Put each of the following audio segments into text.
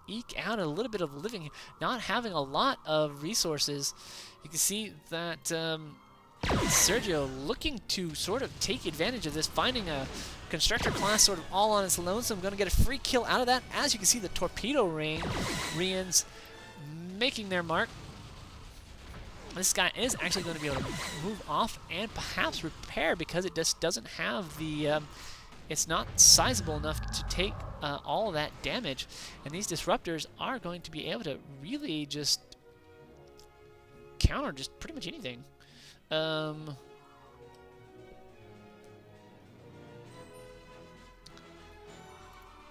eke out a little bit of living, not having a lot of resources. You can see that Sergio looking to sort of take advantage of this, finding a constructor class sort of all on its lonesome. Going to get a free kill out of that. As you can see, the torpedo Rians making their mark. This guy is actually going to be able to move off and perhaps repair because it just doesn't have the... it's not sizable enough to take all of that damage. And these disruptors are going to be able to really just counter just pretty much anything.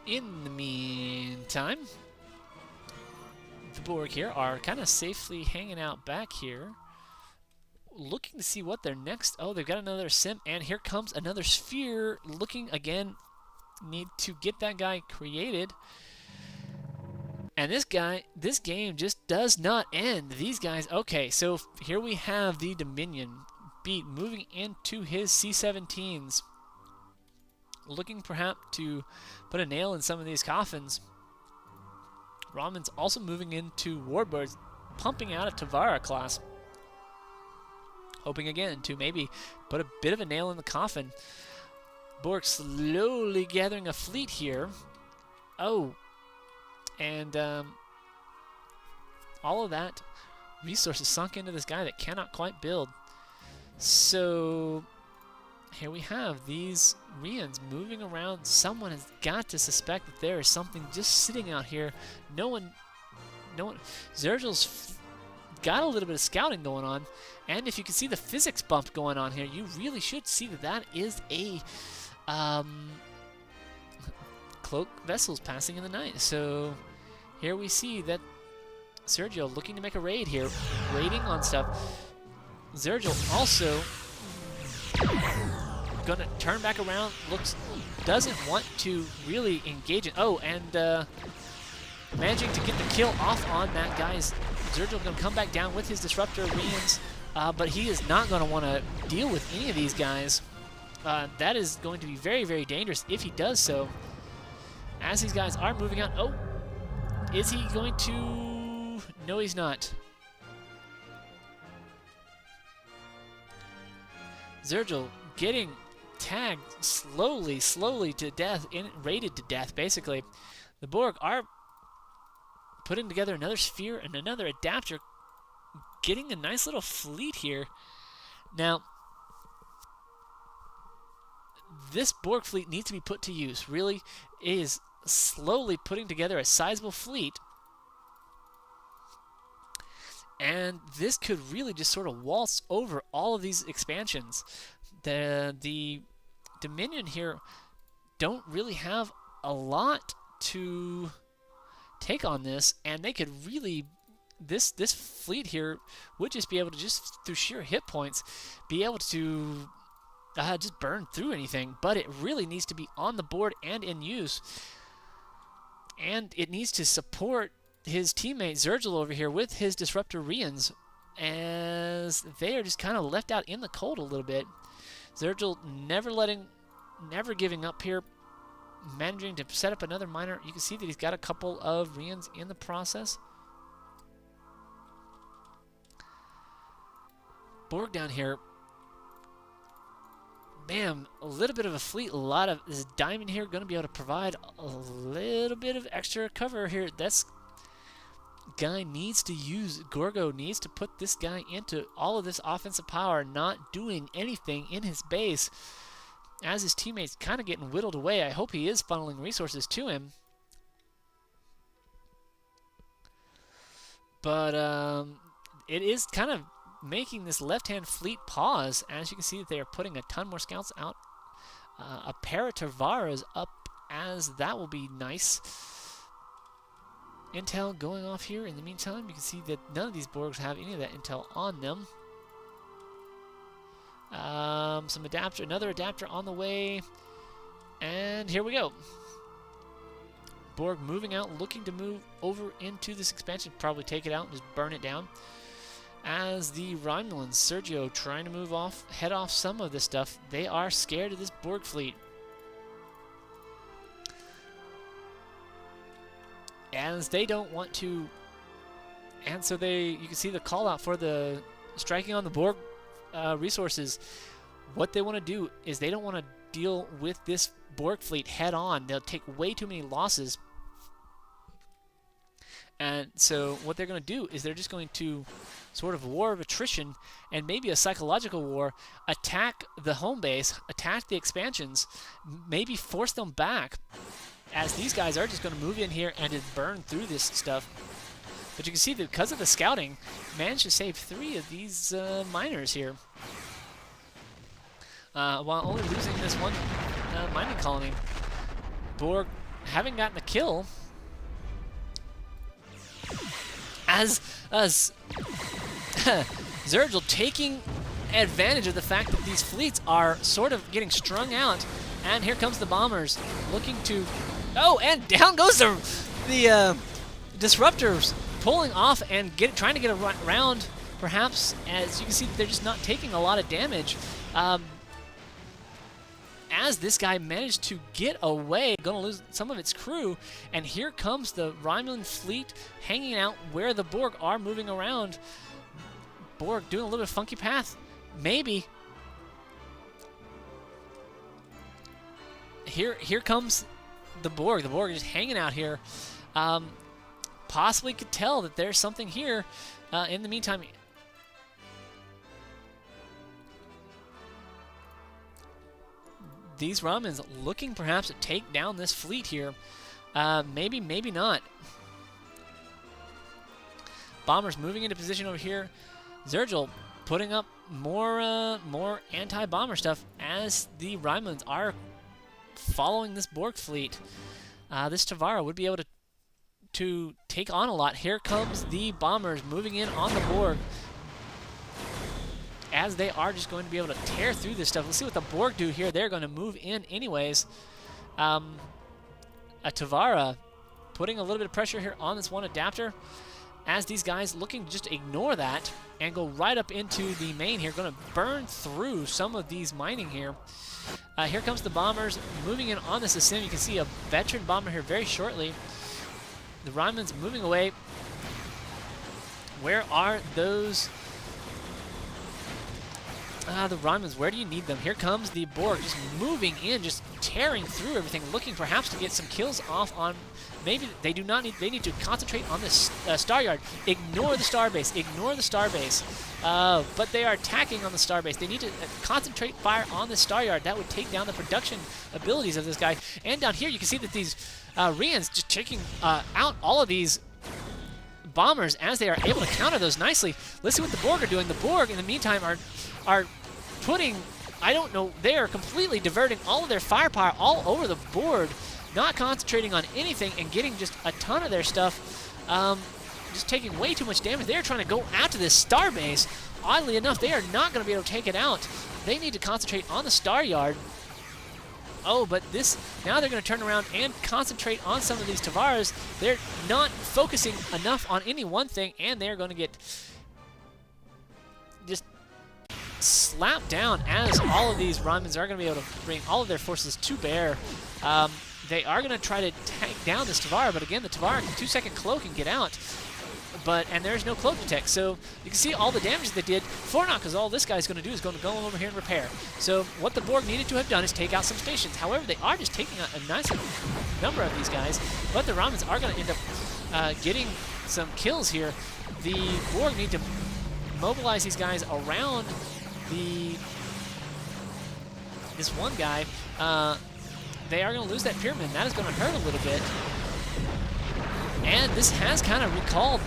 In the meantime, the Borg here are kind of safely hanging out back here, looking to see what their next... Oh, they've got another sim, and here comes another sphere, looking again, need to get that guy created. And this game just does not end. These guys, okay, so here we have the Dominion Beat moving into his C-17s, looking perhaps to put a nail in some of these coffins. Romulan's also moving into Warbirds, pumping out a Tavara class, hoping again to maybe put a bit of a nail in the coffin. Borg slowly gathering a fleet here. Oh, and all of that resources sunk into this guy that cannot quite build. So here we have these Rians moving around. Someone has got to suspect that there is something just sitting out here. No one. Xerjel's got a little bit of scouting going on, and if you can see the physics bump going on here, you really should see that that is a cloak vessels passing in the night. So here we see that Sergio looking to make a raid here, raiding on stuff. Xerjel also gonna turn back around, doesn't want to really engage it. Oh, and managing to get the kill off on that guy's. Xerjel gonna come back down with his disruptor Rians, but he is not gonna want to deal with any of these guys. That is going to be very, very dangerous if he does so. As these guys are moving out, oh, is he going to? No, he's not. Xerjel getting tagged slowly to death, raided to death, basically. The Borg are putting together another sphere and another adapter, getting a nice little fleet here. Now, this Borg fleet needs to be put to use. Really is slowly putting together a sizable fleet. And this could really just sort of waltz over all of these expansions. The Dominion here don't really have a lot to take on this, and they could really, this fleet here would just be able to, just through sheer hit points, be able to just burn through anything. But it really needs to be on the board and in use, and it needs to support his teammate Xerjel over here with his disruptor Rians, as they are just kind of left out in the cold a little bit. Xerjel never giving up here, managing to set up another miner. You can see that he's got a couple of Rians in the process. Borg down here, bam, a little bit of a fleet, a lot of this diamond here going to be able to provide a little bit of extra cover here. That's guy needs to use, Gorgo needs to put this guy into all of this offensive power, not doing anything in his base as his teammates kind of getting whittled away. I hope he is funneling resources to him. But it is kind of making this left-hand fleet pause. As you can see, that they are putting a ton more scouts out. A pair of Tavaras up, as that will be nice. Intel going off here. In the meantime, you can see that none of these Borgs have any of that intel on them. Some adapter, another adapter on the way, and here we go. Borg moving out, looking to move over into this expansion, probably take it out and just burn it down. As the Romulans, Sergio trying to move off, head off some of this stuff. They are scared of this Borg fleet. as they don't want to, and so you can see the call out for the striking on the Borg resources. What they want to do is they don't want to deal with this Borg fleet head on. They'll take way too many losses. And so what they're going to do is they're just going to sort of war of attrition and maybe a psychological war, attack the home base, attack the expansions, maybe force them back, as these guys are just going to move in here and just burn through this stuff. But you can see that because of the scouting, managed to save 3 of these miners here, while only losing this one mining colony. Borg having gotten a kill, as Xerjel taking advantage of the fact that these fleets are sort of getting strung out, and here comes the bombers looking to, oh, and down goes the disruptors, pulling off and trying to get around, perhaps. As you can see, they're just not taking a lot of damage. As this guy managed to get away, going to lose some of its crew, and here comes the Romulan fleet hanging out where the Borg are moving around. Borg doing a little bit of funky path, maybe. Here comes the Borg. The Borg is just hanging out here. Possibly could tell that there's something here. In the meantime, these Romulans looking perhaps to take down this fleet here. Maybe, maybe not. Bombers moving into position over here. Xerjel putting up more anti-bomber stuff as the Romulans are following this Borg fleet. This Tavara would be able to take on a lot. Here comes the bombers moving in on the Borg, as they are just going to be able to tear through this stuff. Let's see what the Borg do here. They're going to move in anyways. A Tavara putting a little bit of pressure here on this one adapter, as these guys looking to just ignore that and go right up into the main here. Going to burn through some of these mining here. Here comes the bombers moving in on this ascent. You can see a veteran bomber here very shortly. The Romulans moving away. Where are those? The Romulans, where do you need them? Here comes the Borg, just moving in, just tearing through everything, looking perhaps to get some kills off on. Maybe they do not need. They need to concentrate on this star yard. Ignore the starbase. Ignore the starbase. But they are attacking on the starbase. They need to concentrate fire on the star yard. That would take down the production abilities of this guy. And down here, you can see that these Rians just taking out all of these bombers as they are able to counter those nicely. Let's see what the Borg are doing. The Borg, in the meantime, are putting, I don't know, they are completely diverting all of their firepower all over the board, not concentrating on anything and getting just a ton of their stuff, just taking way too much damage. They're trying to go after this starbase. Oddly enough, they are not going to be able to take it out. They need to concentrate on the star yard. Oh, but now they're going to turn around and concentrate on some of these Tavaras. They're not focusing enough on any one thing, and they're going to get just slapped down, as all of these Romulans are going to be able to bring all of their forces to bear. They are going to try to take down this Tavara, but again, the Tavara can 2-second cloak and get out. And there's no cloak detect, so you can see all the damage they did. Fornock, because all this guy's going to do is going to go over here and repair. So what the Borg needed to have done is take out some stations. However, they are just taking out a nice number of these guys, but the Romulans are going to end up getting some kills here. The Borg need to mobilize these guys around this one guy. They are going to lose that pyramid. That is going to hurt a little bit. And this has kind of recalled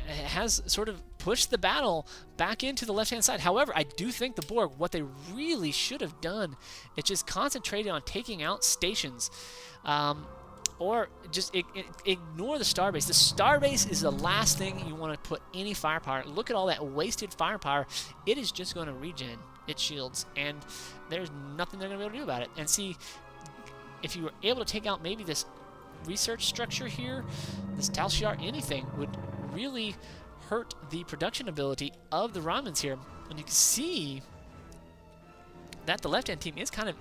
it has sort of pushed the battle back into the left-hand side. However, I do think the Borg, what they really should have done is just concentrated on taking out stations. Or just ignore the starbase. The starbase is the last thing you want to put any firepower. Look at all that wasted firepower. It is just going to regen its shields, and there's nothing they're going to be able to do about it. And see, if you were able to take out maybe this research structure here, this Talshiar, anything would really hurt the production ability of the Romulans here. And you can see that the left-hand team is kind of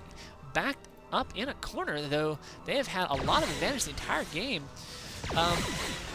back up in a corner, though they have had a lot of advantage the entire game.